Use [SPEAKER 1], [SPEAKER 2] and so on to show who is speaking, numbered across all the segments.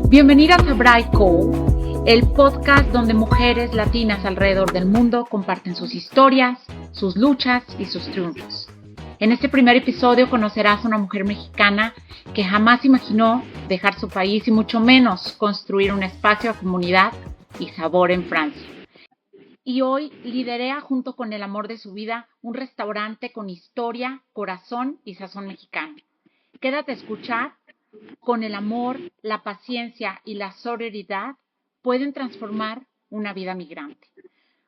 [SPEAKER 1] Bienvenidas a Bright Call, el podcast donde mujeres latinas alrededor del mundo comparten sus historias, sus luchas y sus triunfos. En este primer episodio conocerás a una mujer mexicana que jamás imaginó dejar su país y mucho menos construir un espacio de comunidad y sabor en Francia. Y hoy lidera junto con el amor de su vida un restaurante con historia, corazón y sazón mexicano. Quédate a escuchar. Con el amor, la paciencia y la sororidad pueden transformar una vida migrante.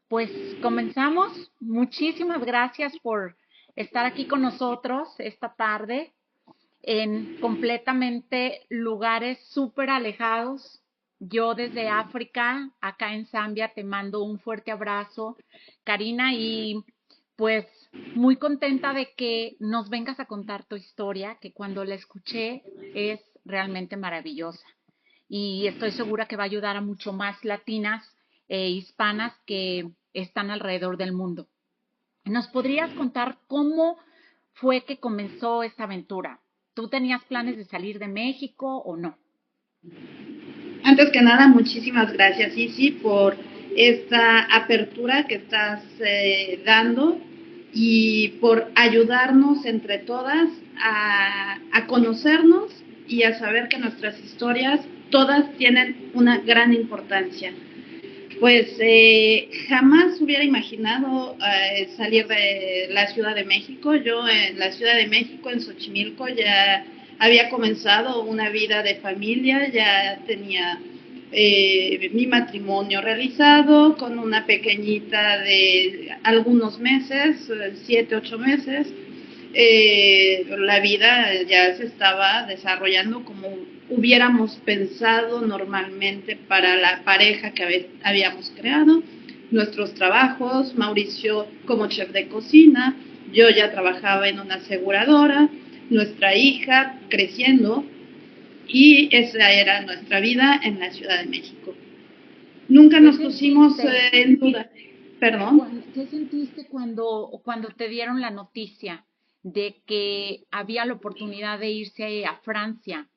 [SPEAKER 1] Pues comenzamos. Muchísimas gracias por estar aquí con nosotros esta tarde en completamente lugares súper alejados. Yo desde África, acá en Zambia, te mando un fuerte abrazo, Karina, y pues muy contenta de que nos vengas a contar tu historia, que cuando la escuché es realmente maravillosa. Y estoy segura que va a ayudar a mucho más latinas e hispanas que están alrededor del mundo. ¿Nos podrías contar cómo fue que comenzó esta aventura? ¿Tú tenías planes de salir de México o no?
[SPEAKER 2] Antes que nada, muchísimas gracias, Isi, por esta apertura que estás dando y por ayudarnos entre todas a conocernos y a saber que nuestras historias todas tienen una gran importancia. Pues jamás hubiera imaginado salir de la Ciudad de México. Yo en la Ciudad de México, en Xochimilco, ya había comenzado una vida de familia, ya tenía mi matrimonio realizado con una pequeñita de algunos meses, 7, 8 meses. La vida ya se estaba desarrollando como hubiéramos pensado normalmente para la pareja que habíamos creado, nuestros trabajos, Mauricio como chef de cocina, yo ya trabajaba en una aseguradora, nuestra hija creciendo, y esa era nuestra vida en la Ciudad de México. Nunca nos pusimos en duda. ¿Perdón?
[SPEAKER 1] ¿Qué sentiste cuando te dieron la noticia de que había la oportunidad de irse a Francia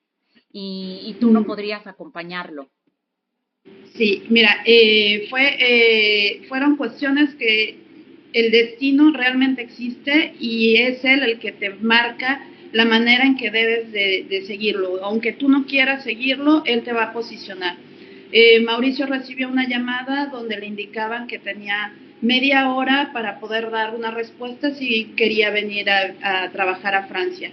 [SPEAKER 1] y tú no podrías acompañarlo?
[SPEAKER 2] Sí, mira, fueron cuestiones que el destino realmente existe y es él el que te marca la manera en que debes de seguirlo. Aunque tú no quieras seguirlo, él te va a posicionar. Mauricio recibió una llamada donde le indicaban que tenía media hora para poder dar una respuesta si quería venir a trabajar a Francia.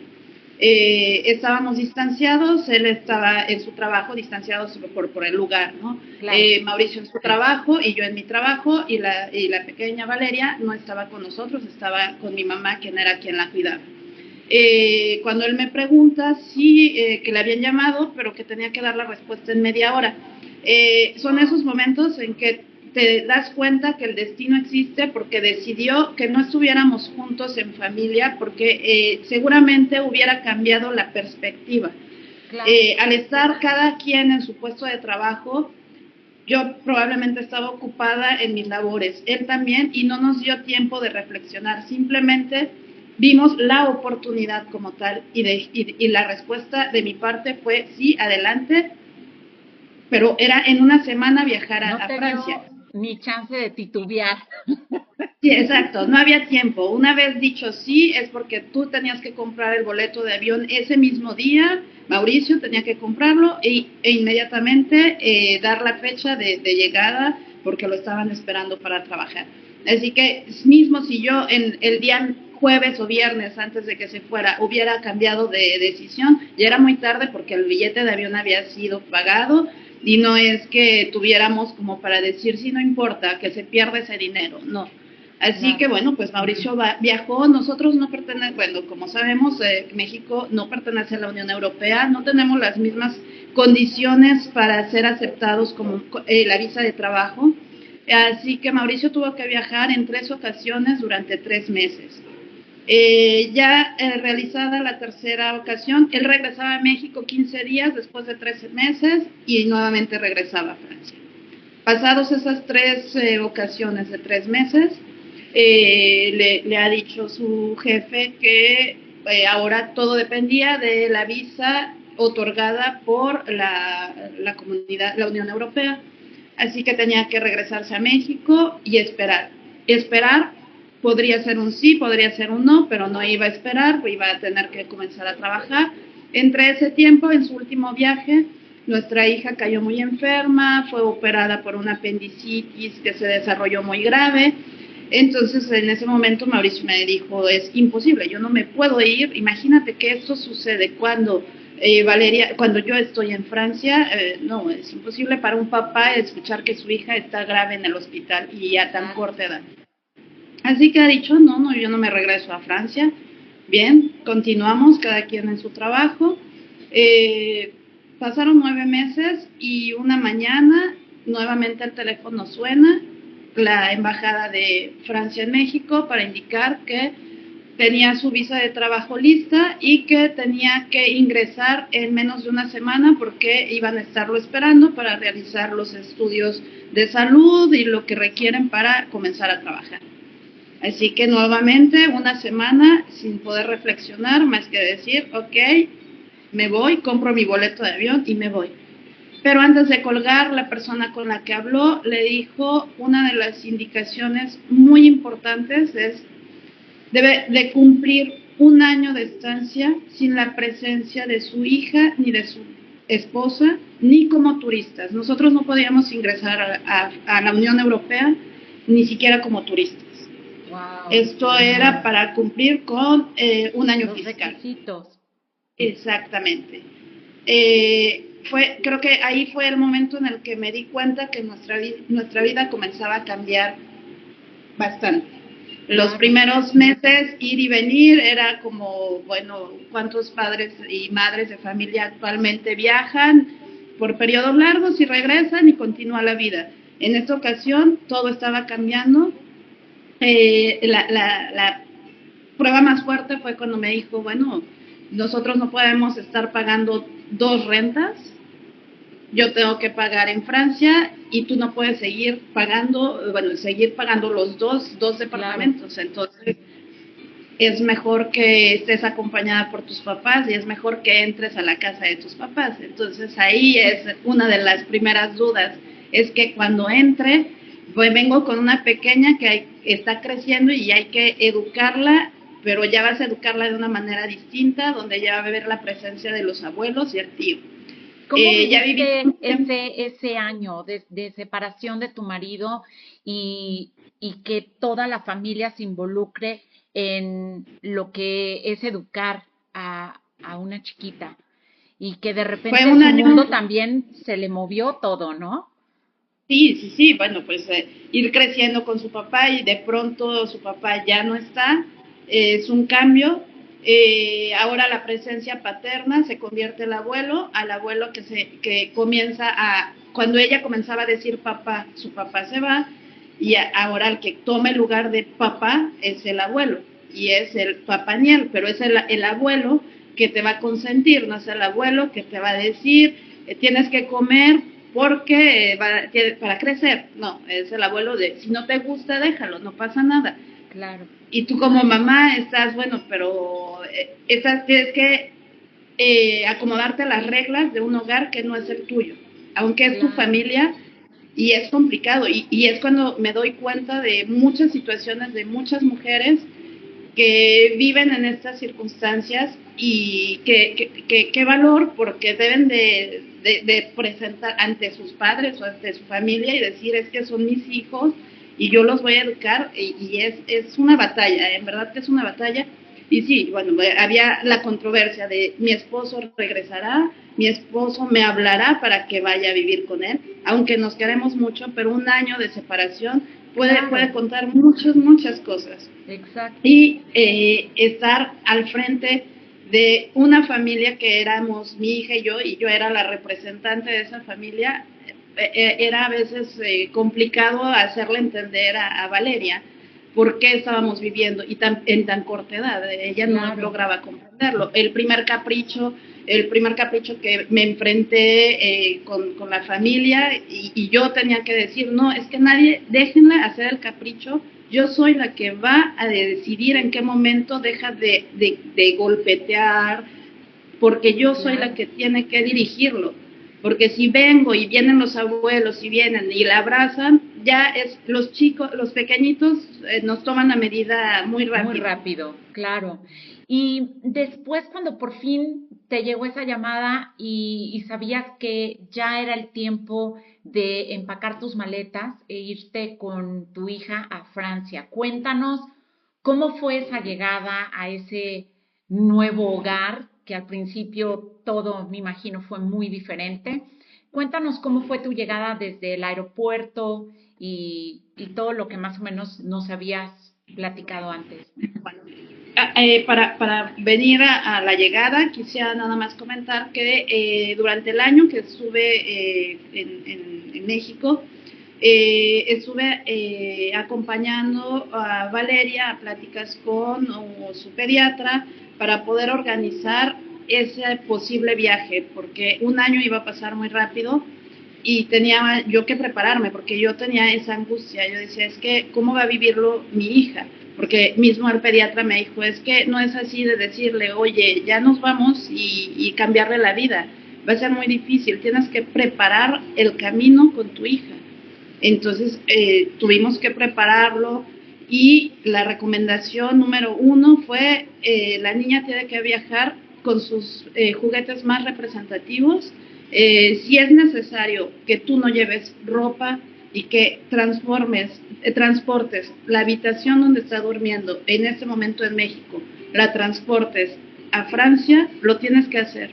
[SPEAKER 2] Estábamos distanciados, él estaba en su trabajo, distanciados por el lugar, ¿no? Claro. Mauricio en su trabajo y yo en mi trabajo, y la pequeña Valeria no estaba con nosotros, estaba con mi mamá, quien era quien la cuidaba. Cuando él me pregunta, sí, que le habían llamado, pero que tenía que dar la respuesta en media hora. Son esos momentos en que te das cuenta que el destino existe porque decidió que no estuviéramos juntos en familia, porque seguramente hubiera cambiado la perspectiva. Claro. Al estar cada quien en su puesto de trabajo, yo probablemente estaba ocupada en mis labores, él también, y no nos dio tiempo de reflexionar, simplemente vimos la oportunidad como tal, y la respuesta de mi parte fue sí, adelante, pero era en una semana viajar a Francia.
[SPEAKER 1] Ni chance de titubear.
[SPEAKER 2] Sí, exacto, no había tiempo. Una vez dicho sí, es porque tú tenías que comprar el boleto de avión ese mismo día, Mauricio tenía que comprarlo e inmediatamente dar la fecha de llegada porque lo estaban esperando para trabajar. Así que mismo si yo en el día jueves o viernes antes de que se fuera hubiera cambiado de decisión, ya era muy tarde porque el billete de avión había sido pagado, y no es que tuviéramos como para decir, sí, no importa, que se pierda ese dinero, no. Así claro. Que bueno, pues Mauricio viajó, nosotros no pertenecemos, bueno, como sabemos, México no pertenece a la Unión Europea, no tenemos las mismas condiciones para ser aceptados como la visa de trabajo, así que Mauricio tuvo que viajar en 3 ocasiones durante 3 meses. Ya realizada la tercera ocasión, él regresaba a México 15 días después de 13 meses y nuevamente regresaba a Francia. Pasados esas 3 ocasiones de 3 meses, le ha dicho su jefe que ahora todo dependía de la visa otorgada por la comunidad, la Unión Europea. Así que tenía que regresarse a México y esperar. Esperar podría ser un sí, podría ser un no, pero no iba a esperar, iba a tener que comenzar a trabajar. Entre ese tiempo, en su último viaje, nuestra hija cayó muy enferma, fue operada por una apendicitis que se desarrolló muy grave. Entonces, en ese momento, Mauricio me dijo, es imposible, yo no me puedo ir. Imagínate que esto sucede cuando Valeria, cuando yo estoy en Francia, no, es imposible para un papá escuchar que su hija está grave en el hospital y a tan corta edad. Así que ha dicho, no, yo no me regreso a Francia. Bien, continuamos, cada quien en su trabajo. Pasaron 9 meses y una mañana nuevamente el teléfono suena, la embajada de Francia en México, para indicar que tenía su visa de trabajo lista y que tenía que ingresar en menos de una semana porque iban a estarlo esperando para realizar los estudios de salud y lo que requieren para comenzar a trabajar. Así que nuevamente una semana sin poder reflexionar más que decir, ok, me voy, compro mi boleto de avión y me voy. Pero antes de colgar, la persona con la que habló le dijo una de las indicaciones muy importantes es debe de cumplir un año de estancia sin la presencia de su hija ni de su esposa, ni como turistas. Nosotros no podíamos ingresar a la Unión Europea ni siquiera como turistas.
[SPEAKER 1] Wow.
[SPEAKER 2] Esto era para cumplir con un año
[SPEAKER 1] Los
[SPEAKER 2] fiscal.
[SPEAKER 1] Requisitos.
[SPEAKER 2] Exactamente. Creo que ahí fue el momento en el que me di cuenta que nuestra vida comenzaba a cambiar bastante. Los primeros meses ir y venir era como, bueno, ¿cuántos padres y madres de familia actualmente viajan por periodos largos y regresan y continúa la vida? En esta ocasión todo estaba cambiando. La prueba más fuerte fue cuando me dijo, bueno, nosotros no podemos estar pagando 2 rentas, yo tengo que pagar en Francia y tú no puedes seguir pagando los dos departamentos. Claro. Entonces, es mejor que estés acompañada por tus papás y es mejor que entres a la casa de tus papás. Entonces, ahí es una de las primeras dudas, es que cuando entre, pues vengo con una pequeña que está creciendo y hay que educarla, pero ya vas a educarla de una manera distinta, donde ya va a ver la presencia de los abuelos y el tío.
[SPEAKER 1] ¿Cómo viviste ese año de separación de tu marido y que toda la familia se involucre en lo que es educar a una chiquita? Y que de repente su mundo también se le movió todo, ¿no?
[SPEAKER 2] Sí, bueno, pues ir creciendo con su papá y de pronto su papá ya no está, es un cambio. Ahora la presencia paterna se convierte al abuelo que comienza cuando ella comenzaba a decir papá, su papá se va, y ahora el que toma el lugar de papá es el abuelo, y es el papaniel, pero es el abuelo que te va a consentir, no es el abuelo que te va a decir, tienes que comer porque para crecer, no, es el abuelo de, si no te gusta, déjalo, no pasa nada.
[SPEAKER 1] Claro.
[SPEAKER 2] Y tú como mamá estás, bueno, pero tienes que acomodarte a las reglas de un hogar que no es el tuyo, aunque es tu familia, y es complicado. Y es cuando me doy cuenta de muchas situaciones de muchas mujeres que viven en estas circunstancias y qué valor, porque deben de presentar ante sus padres o ante su familia y decir, es que son mis hijos y yo los voy a educar, y es una batalla, en verdad que es una batalla. Y sí, bueno, había la controversia de mi esposo regresará, mi esposo me hablará para que vaya a vivir con él, aunque nos queremos mucho, pero un año de separación puede contar muchas cosas.
[SPEAKER 1] Exacto.
[SPEAKER 2] Y estar al frente de una familia que éramos mi hija y yo era la representante de esa familia, era a veces complicado hacerle entender a Valeria por qué estábamos viviendo en tan corta edad. Ella no lograba comprenderlo. El primer capricho que me enfrenté con la familia y yo tenía que decir, no, es que déjenla hacer el capricho, yo soy la que va a decidir en qué momento deja de golpetear, porque yo soy la que tiene que dirigirlo. Porque si vengo y vienen los abuelos y vienen y la abrazan, ya es los chicos, los pequeñitos nos toman la medida muy rápido.
[SPEAKER 1] Muy rápido, claro. Y después cuando por fin te llegó esa llamada y sabías que ya era el tiempo de empacar tus maletas e irte con tu hija a Francia, cuéntanos cómo fue esa llegada a ese nuevo hogar, que al principio todo, me imagino, fue muy diferente. Cuéntanos cómo fue tu llegada desde el aeropuerto y todo lo que más o menos nos habías platicado antes.
[SPEAKER 2] Bueno, para venir a la llegada, quisiera nada más comentar que durante el año que estuve en México, estuve acompañando a Valeria a pláticas con su pediatra para poder organizar ese posible viaje, porque un año iba a pasar muy rápido y tenía yo que prepararme, porque yo tenía esa angustia. Yo decía, es que, ¿cómo va a vivirlo mi hija? Porque mismo el pediatra me dijo, es que no es así de decirle, oye, ya nos vamos y cambiarle la vida. Va a ser muy difícil, tienes que preparar el camino con tu hija. Entonces, tuvimos que prepararlo y la recomendación número 1 fue, la niña tiene que viajar con sus juguetes más representativos. Si es necesario que tú no lleves ropa y que transportes la habitación donde está durmiendo en este momento en México, la transportes a Francia, lo tienes que hacer,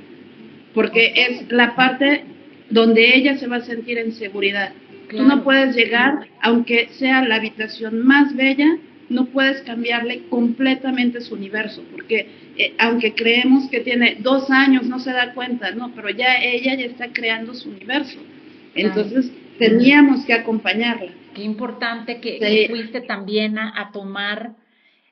[SPEAKER 2] porque es la parte donde ella se va a sentir en seguridad. Claro. Tú no puedes llegar, aunque sea la habitación más bella, no puedes cambiarle completamente su universo, porque aunque creemos que tiene 2 años, no se da cuenta, no, pero ella ya está creando su universo. Entonces, teníamos que acompañarla.
[SPEAKER 1] Qué importante que fuiste también a tomar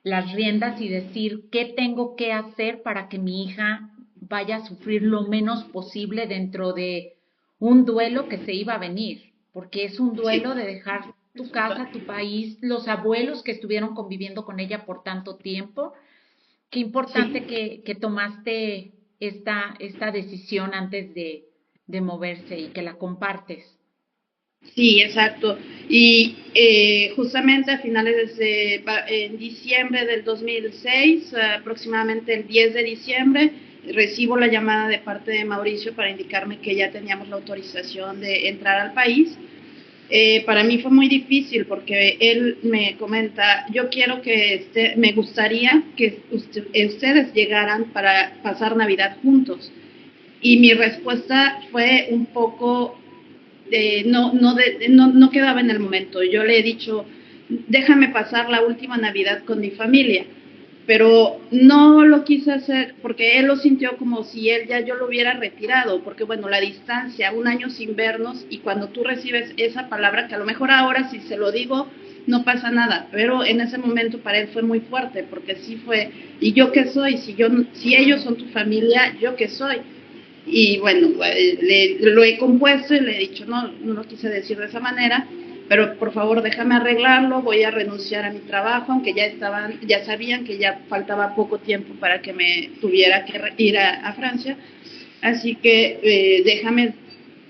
[SPEAKER 1] las riendas y decir qué tengo que hacer para que mi hija vaya a sufrir lo menos posible dentro de un duelo que se iba a venir, porque es un duelo de dejar tu casa, tu país, los abuelos que estuvieron conviviendo con ella por tanto tiempo. Qué importante que tomaste esta decisión antes de moverse y que la compartes.
[SPEAKER 2] Sí, exacto. Y justamente a finales en diciembre del 2006, aproximadamente el 10 de diciembre, recibo la llamada de parte de Mauricio para indicarme que ya teníamos la autorización de entrar al país. Para mí fue muy difícil porque él me comenta, yo quiero que me gustaría que ustedes llegaran para pasar Navidad juntos. Y mi respuesta fue un poco, no quedaba en el momento. Yo le he dicho, déjame pasar la última Navidad con mi familia, pero no lo quise hacer porque él lo sintió como si yo lo hubiera retirado, porque bueno, la distancia, 1 año sin vernos, y cuando tú recibes esa palabra, que a lo mejor ahora si se lo digo no pasa nada, pero en ese momento para él fue muy fuerte, porque sí fue, ¿y yo qué soy? Si ellos son tu familia, ¿yo qué soy? Y bueno, lo he compuesto y le he dicho, no lo quise decir de esa manera, pero por favor déjame arreglarlo, voy a renunciar a mi trabajo, aunque ya sabían que ya faltaba poco tiempo para que me tuviera que ir a Francia, así que déjame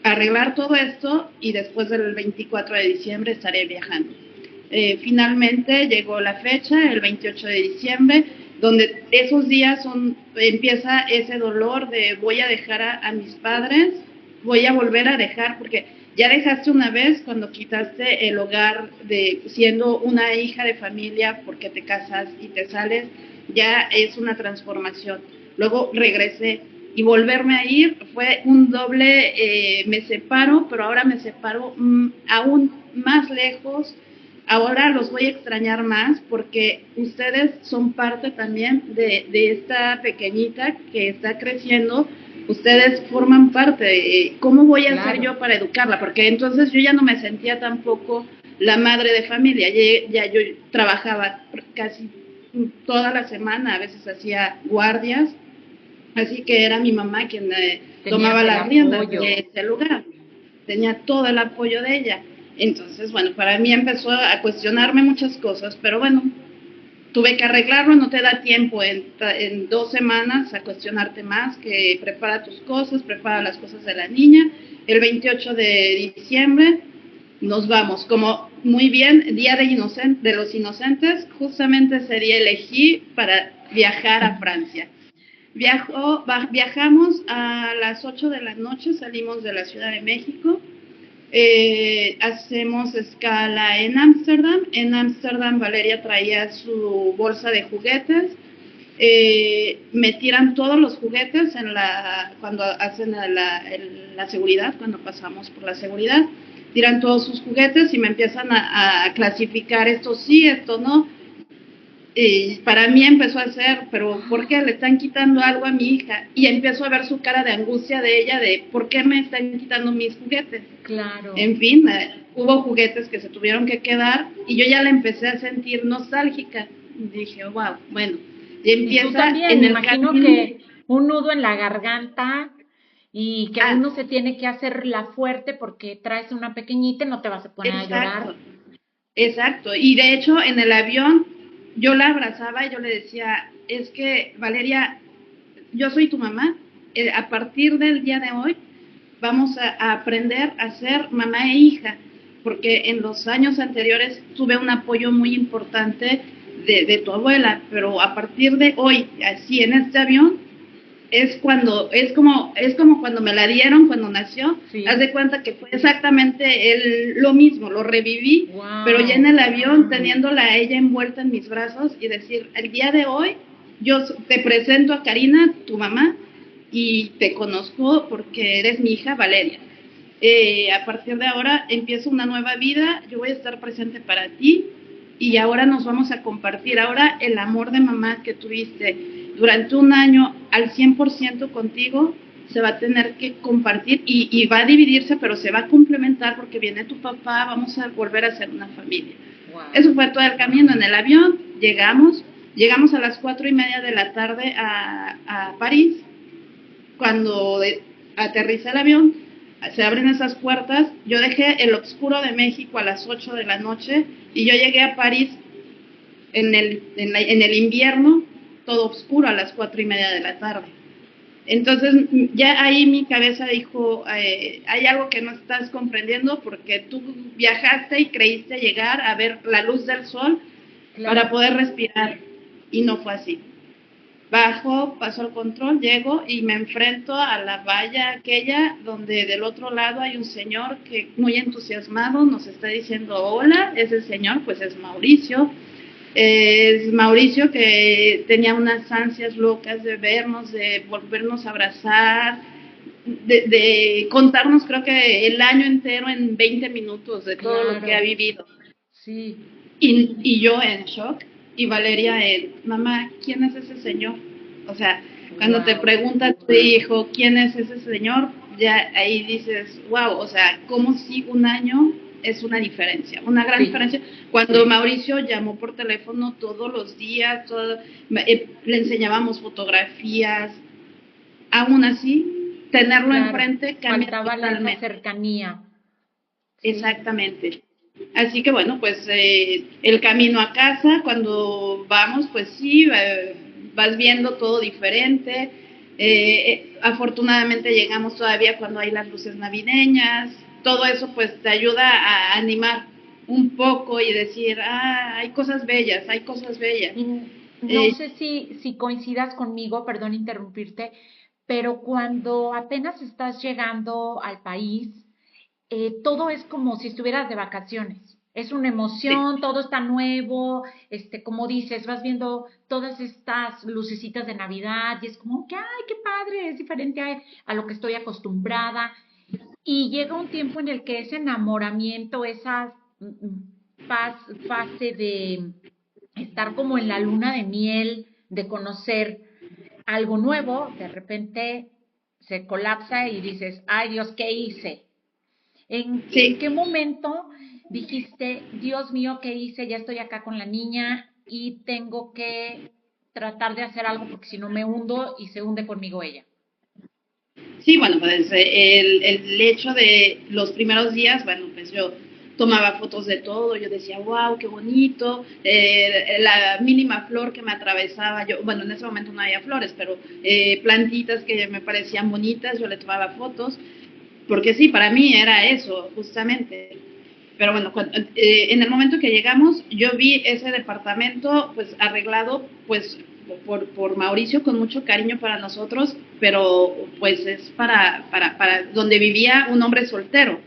[SPEAKER 2] arreglar todo esto y después del 24 de diciembre estaré viajando. Finalmente llegó la fecha, el 28 de diciembre, donde esos días empieza ese dolor de voy a dejar a mis padres, voy a volver a dejar, porque ya dejaste una vez cuando quitaste el hogar siendo una hija de familia porque te casas y te sales, ya es una transformación. Luego regresé y volverme a ir fue un doble, me separo, pero ahora me separo aún más lejos. Ahora los voy a extrañar más porque ustedes son parte también de esta pequeñita que está creciendo. Ustedes forman parte. ¿Cómo voy a hacer yo para educarla? Porque entonces yo ya no me sentía tampoco la madre de familia. Ya yo trabajaba casi toda la semana, a veces hacía guardias. Así que era mi mamá quien tomaba las riendas de ese lugar. Tenía todo el apoyo de ella. Entonces, bueno, para mí empezó a cuestionarme muchas cosas, pero bueno, tuve que arreglarlo, no te da tiempo en 2 semanas a cuestionarte más, que prepara tus cosas, prepara las cosas de la niña. El 28 de diciembre nos vamos, como muy bien, Día de los Inocentes, justamente ese día elegí para viajar a Francia. Viajamos a las 8 de la noche, salimos de la Ciudad de México, hacemos escala en Ámsterdam. En Ámsterdam Valeria traía su bolsa de juguetes, me tiran todos los juguetes cuando hacen la seguridad, cuando pasamos por la seguridad, tiran todos sus juguetes y me empiezan a clasificar, esto sí, esto no. Y para mí empezó a ser, pero ¿por qué le están quitando algo a mi hija? Y empiezo a ver su cara de angustia de ella, de ¿por qué me están quitando mis juguetes?
[SPEAKER 1] Claro.
[SPEAKER 2] En fin, hubo juguetes que se tuvieron que quedar y yo ya la empecé a sentir nostálgica. Dije, wow, bueno. Y empieza
[SPEAKER 1] y tú también,
[SPEAKER 2] en
[SPEAKER 1] me
[SPEAKER 2] el
[SPEAKER 1] imagino
[SPEAKER 2] camino,
[SPEAKER 1] que un nudo en la garganta y que uno se tiene que hacer la fuerte porque traes una pequeñita y no te vas a poner a llorar.
[SPEAKER 2] Exacto. Y de hecho, en el avión, yo la abrazaba y yo le decía, es que, Valeria, yo soy tu mamá, a partir del día de hoy vamos a aprender a ser mamá e hija, porque en los años anteriores tuve un apoyo muy importante de tu abuela, pero a partir de hoy, así en este avión, es como cuando me la dieron cuando nació. Sí. Haz de cuenta que fue exactamente lo mismo, lo reviví, wow. Pero ya en el avión, teniéndola a ella envuelta en mis brazos y decir, el día de hoy yo te presento a Karina, tu mamá, y te conozco porque eres mi hija Valeria. A partir de ahora empiezo una nueva vida, yo voy a estar presente para ti y ahora nos vamos a compartir. Ahora el amor de mamá que tuviste durante un año al 100% contigo se va a tener que compartir y va a dividirse, pero se va a complementar porque viene tu papá, vamos a volver a ser una familia. Wow. Eso fue todo el camino. En el avión llegamos a las 4:30 de la tarde a París. Cuando aterriza el avión, se abren esas puertas. Yo dejé el oscuro de México a las 8 de la noche y yo llegué a París en el invierno, todo oscuro, a las 4:30 de la tarde. Entonces ya ahí mi cabeza dijo, hay algo que no estás comprendiendo porque tú viajaste y creíste llegar a ver la luz del sol, claro, para poder respirar, y no fue así. Bajo, paso el control, llego y me enfrento a la valla aquella donde del otro lado hay un señor que muy entusiasmado nos está diciendo hola. Ese señor pues es Mauricio que tenía unas ansias locas de vernos, de volvernos a abrazar, de contarnos creo que el año entero en 20 minutos de todo, claro, lo que ha vivido.
[SPEAKER 1] Sí.
[SPEAKER 2] Y yo en shock. Y Valeria, mamá, ¿quién es ese señor? O sea, cuando te pregunta tu hijo, ¿quién es ese señor? Ya ahí dices, wow, o sea, como si un año es una diferencia, una gran diferencia. Cuando Mauricio llamó por teléfono todos los días, le enseñábamos fotografías, aún así, tenerlo enfrente cambia totalmente.
[SPEAKER 1] Esa cercanía.
[SPEAKER 2] Exactamente. Así que bueno, pues el camino a casa, cuando vamos, pues sí, vas viendo todo diferente. Afortunadamente llegamos todavía cuando hay las luces navideñas. Todo eso pues te ayuda a animar un poco y decir, hay cosas bellas, hay cosas bellas.
[SPEAKER 1] No sé si coincidas conmigo, perdón interrumpirte, pero cuando apenas estás llegando al país, todo es como si estuvieras de vacaciones. Es una emoción, sí, todo está nuevo, como dices, vas viendo todas estas lucecitas de Navidad y es como que, ¡ay, qué padre! Es diferente a lo que estoy acostumbrada. Y llega un tiempo en el que ese enamoramiento, esa fase de estar como en la luna de miel, de conocer algo nuevo, de repente se colapsa y dices, ¡ay, Dios, qué hice! ¿En qué momento dijiste, Dios mío, qué hice? Ya estoy acá con la niña y tengo que tratar de hacer algo porque si no me hundo y se hunde conmigo ella.
[SPEAKER 2] Sí, bueno, pues el hecho de los primeros días, bueno, pues yo tomaba fotos de todo, yo decía, wow, qué bonito, la mínima flor que me atravesaba, yo, bueno, en ese momento no había flores, pero plantitas que me parecían bonitas, yo le tomaba fotos, porque sí, para mí era eso, justamente. Pero bueno, en el momento que llegamos, yo vi ese departamento pues arreglado pues por Mauricio con mucho cariño para nosotros, pero pues es para donde vivía un hombre soltero,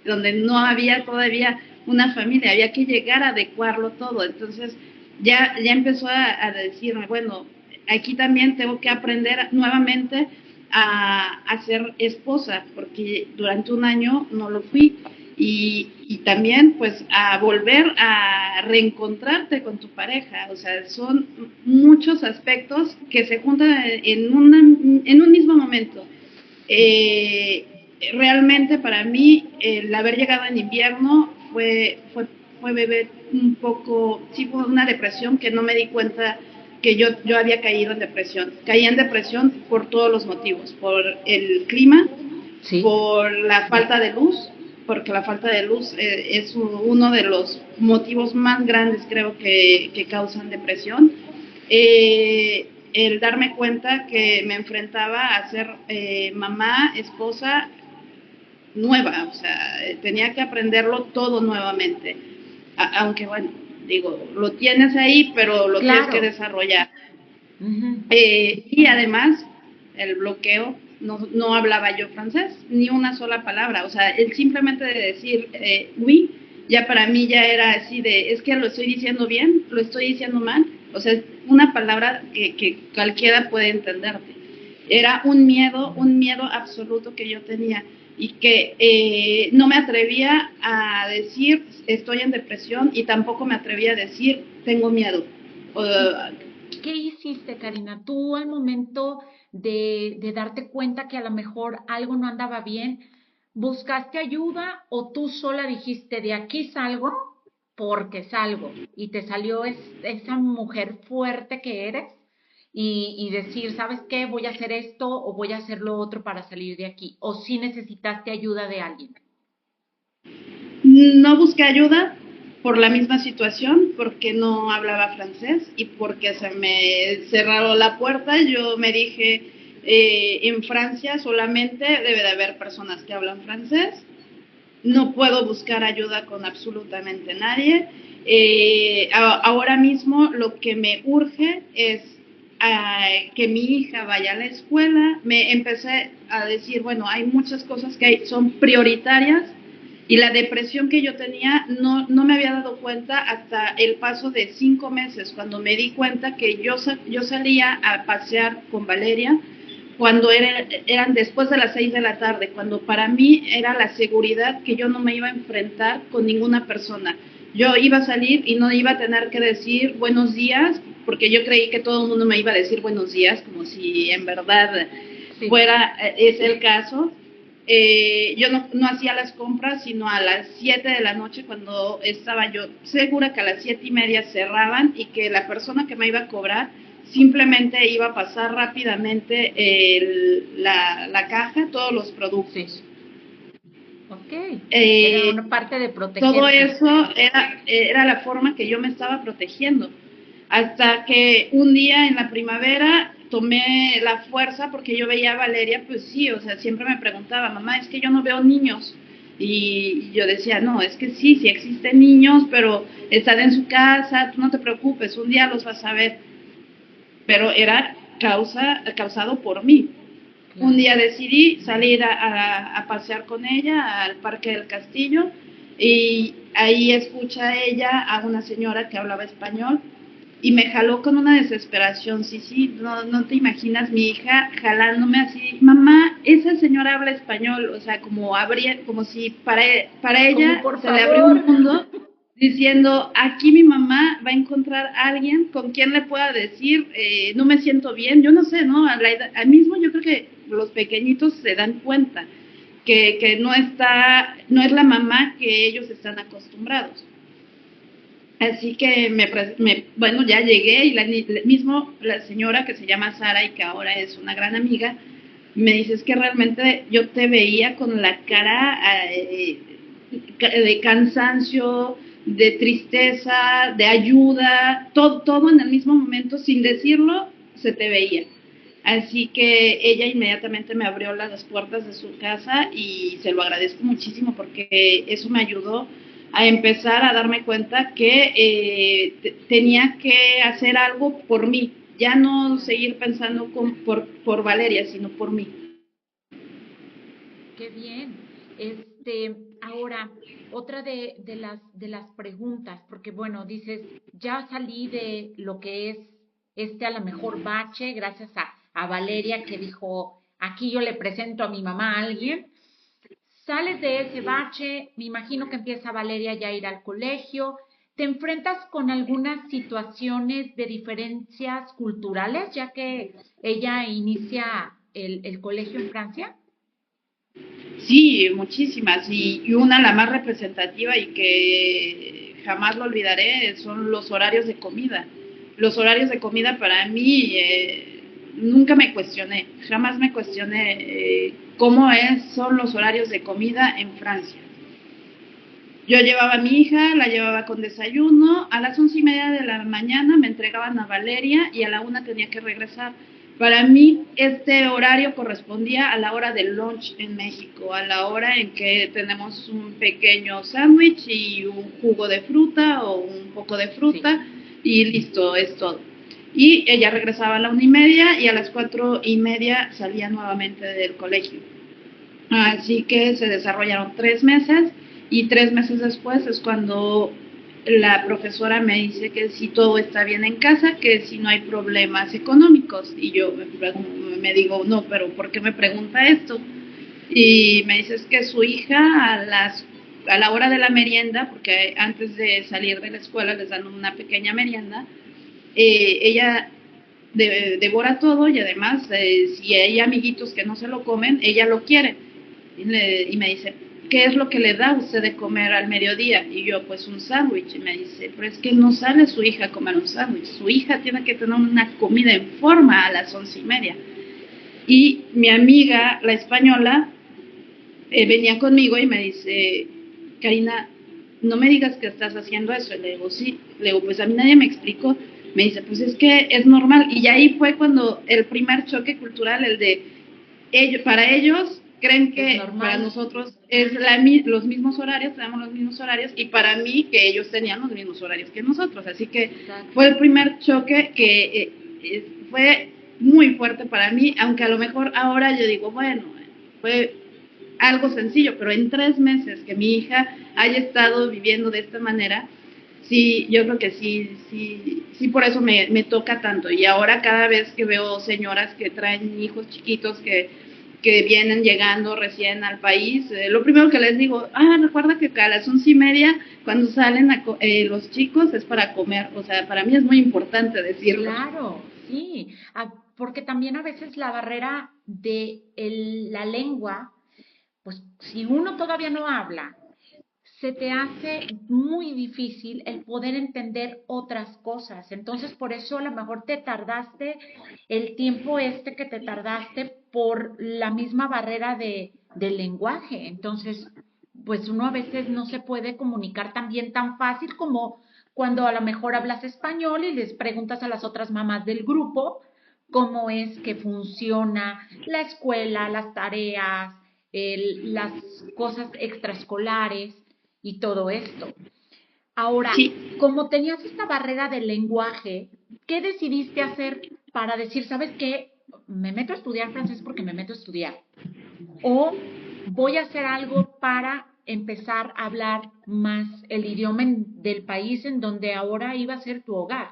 [SPEAKER 2] donde no había todavía una familia, había que llegar a adecuarlo todo. Entonces ya empezó a decirme, bueno, aquí también tengo que aprender nuevamente a ser esposa, porque durante un año no lo fui. Y también pues a volver a reencontrarte con tu pareja, o sea, son muchos aspectos que se juntan en un mismo momento. Realmente para mí el haber llegado en invierno fue beber un poco, sí fue una depresión que no me di cuenta que yo había caído en depresión. Caí en depresión por todos los motivos, por el clima, sí, por la falta de luz, porque la falta de luz es uno de los motivos más grandes, creo, que causan depresión. El darme cuenta que me enfrentaba a ser mamá, esposa nueva, o sea, tenía que aprenderlo todo nuevamente. Aunque, bueno, digo, lo tienes ahí, pero lo claro, tienes que desarrollar. Uh-huh. Y además, el bloqueo, no hablaba yo francés, ni una sola palabra, o sea, el simplemente de decir oui, ya para mí ya era así de, es que lo estoy diciendo bien, lo estoy diciendo mal, o sea, una palabra que cualquiera puede entenderte. Era un miedo absoluto que yo tenía y que no me atrevía a decir estoy en depresión y tampoco me atrevía a decir tengo miedo.
[SPEAKER 1] ¿Qué hiciste, Karina? Tú al momento de darte cuenta que a lo mejor algo no andaba bien, ¿buscaste ayuda o tú sola dijiste de aquí salgo porque salgo y te salió esa mujer fuerte que eres y decir, ¿sabes qué? Voy a hacer esto o voy a hacer lo otro para salir de aquí? ¿O sí necesitaste ayuda de alguien?
[SPEAKER 2] No busqué ayuda por la misma situación, porque no hablaba francés y porque se me cerraron la puerta. Yo me dije, en Francia solamente debe de haber personas que hablan francés. No puedo buscar ayuda con absolutamente nadie. Ahora mismo lo que me urge es que mi hija vaya a la escuela. Me empecé a decir, bueno, hay muchas cosas que son prioritarias y la depresión que yo tenía no me había dado cuenta hasta el paso de 5 meses, cuando me di cuenta que yo salía a pasear con Valeria cuando eran después de las 6 de la tarde, cuando para mí era la seguridad que yo no me iba a enfrentar con ninguna persona. Yo iba a salir y no iba a tener que decir buenos días, porque yo creí que todo el mundo me iba a decir buenos días, como si en verdad fuera es el caso. Yo no hacía las compras sino a las 7 de la noche, cuando estaba yo segura que a las 7:30 cerraban y que la persona que me iba a cobrar simplemente iba a pasar rápidamente la caja, todos los productos.
[SPEAKER 1] Ok, era una parte de proteger.
[SPEAKER 2] Todo eso era la forma que yo me estaba protegiendo. Hasta que un día en la primavera tomé la fuerza, porque yo veía a Valeria, pues sí, o sea, siempre me preguntaba, mamá, es que yo no veo niños. Y yo decía, no, es que sí existen niños, pero están en su casa, tú no te preocupes, un día los vas a ver. Pero era causado por mí. Un día decidí salir a pasear con ella al Parque del Castillo y ahí escucha ella a una señora que hablaba español y me jaló con una desesperación. Sí, no te imaginas, mi hija jalándome así, mamá, esa señora habla español, o sea, como si para ella se le abrió un mundo, diciendo, aquí mi mamá va a encontrar a alguien con quien le pueda decir, no me siento bien. Yo no sé, ¿no? Al mismo yo creo que los pequeñitos se dan cuenta que no es la mamá que ellos están acostumbrados. Así que bueno, ya llegué y la señora que se llama Sara y que ahora es una gran amiga, me dice, es que realmente yo te veía con la cara de cansancio, de tristeza, de ayuda, todo en el mismo momento, sin decirlo, se te veía. Así que ella inmediatamente me abrió las puertas de su casa y se lo agradezco muchísimo porque eso me ayudó a empezar a darme cuenta que tenía que hacer algo por mí, ya no seguir pensando por Valeria, sino por mí.
[SPEAKER 1] Qué bien. Ahora, otra de las preguntas, porque bueno, dices, ya salí de lo que es a lo mejor bache, gracias a Valeria que dijo, aquí yo le presento a mi mamá a alguien. Sales de ese bache, me imagino que empieza Valeria ya a ir al colegio. ¿Te enfrentas con algunas situaciones de diferencias culturales, ya que ella inicia el colegio en Francia?
[SPEAKER 2] Sí, muchísimas. Y una, la más representativa y que jamás lo olvidaré, son los horarios de comida. Los horarios de comida para mí nunca me cuestioné, jamás me cuestioné son los horarios de comida en Francia. Yo llevaba a mi hija, la llevaba con desayuno, a las 11:30 de la mañana me entregaban a Valeria y a la 1 tenía que regresar. Para mí este horario correspondía a la hora del lunch en México, a la hora en que tenemos un pequeño sándwich y un jugo de fruta o un poco de fruta y listo, es todo. Y ella regresaba a la 1:30 y a las 4:30 salía nuevamente del colegio. Así que se desarrollaron 3 meses y 3 meses después es cuando la profesora me dice que si todo está bien en casa, que si no hay problemas económicos. Y yo me digo, no, pero ¿por qué me pregunta esto? Y me dice es que su hija a la hora de la merienda, porque antes de salir de la escuela les dan una pequeña merienda, ella devora todo y además si hay amiguitos que no se lo comen, ella lo quiere. Y me dice, ¿qué es lo que le da a usted de comer al mediodía? Y yo, pues un sándwich. Y me dice, pero es que no sale su hija a comer un sándwich. Su hija tiene que tener una comida en forma a las 11:30. Y mi amiga, la española, venía conmigo y me dice, Karina, no me digas que estás haciendo eso. Y le digo, sí. Le digo, pues a mí nadie me explicó. Me dice, pues es que es normal. Y ahí fue cuando el primer choque cultural, el de ellos, para ellos creen que para nosotros es los mismos horarios, tenemos los mismos horarios, y para mí que ellos tenían los mismos horarios que nosotros. Así que exacto, fue el primer choque que fue muy fuerte para mí, aunque a lo mejor ahora yo digo, bueno, fue algo sencillo, pero en 3 meses que mi hija haya estado viviendo de esta manera, sí, yo creo que sí, por eso me toca tanto. Y ahora cada vez que veo señoras que traen hijos chiquitos que vienen llegando recién al país, lo primero que les digo, recuerda que a las 11:30, cuando salen los chicos, es para comer. O sea, para mí es muy importante decirlo.
[SPEAKER 1] Claro, sí, porque también a veces la barrera de la lengua, pues si uno todavía no habla, se te hace muy difícil el poder entender otras cosas. Entonces, por eso a lo mejor te tardaste el tiempo que te tardaste por la misma barrera del lenguaje. Entonces, pues uno a veces no se puede comunicar también tan fácil como cuando a lo mejor hablas español y les preguntas a las otras mamás del grupo cómo es que funciona la escuela, las tareas, las cosas extraescolares y todo esto. Ahora, sí, como tenías esta barrera del lenguaje, ¿qué decidiste hacer para decir, sabes qué? Me meto a estudiar francés porque me meto a estudiar. O voy a hacer algo para empezar a hablar más el idioma del país en donde ahora iba a ser tu hogar.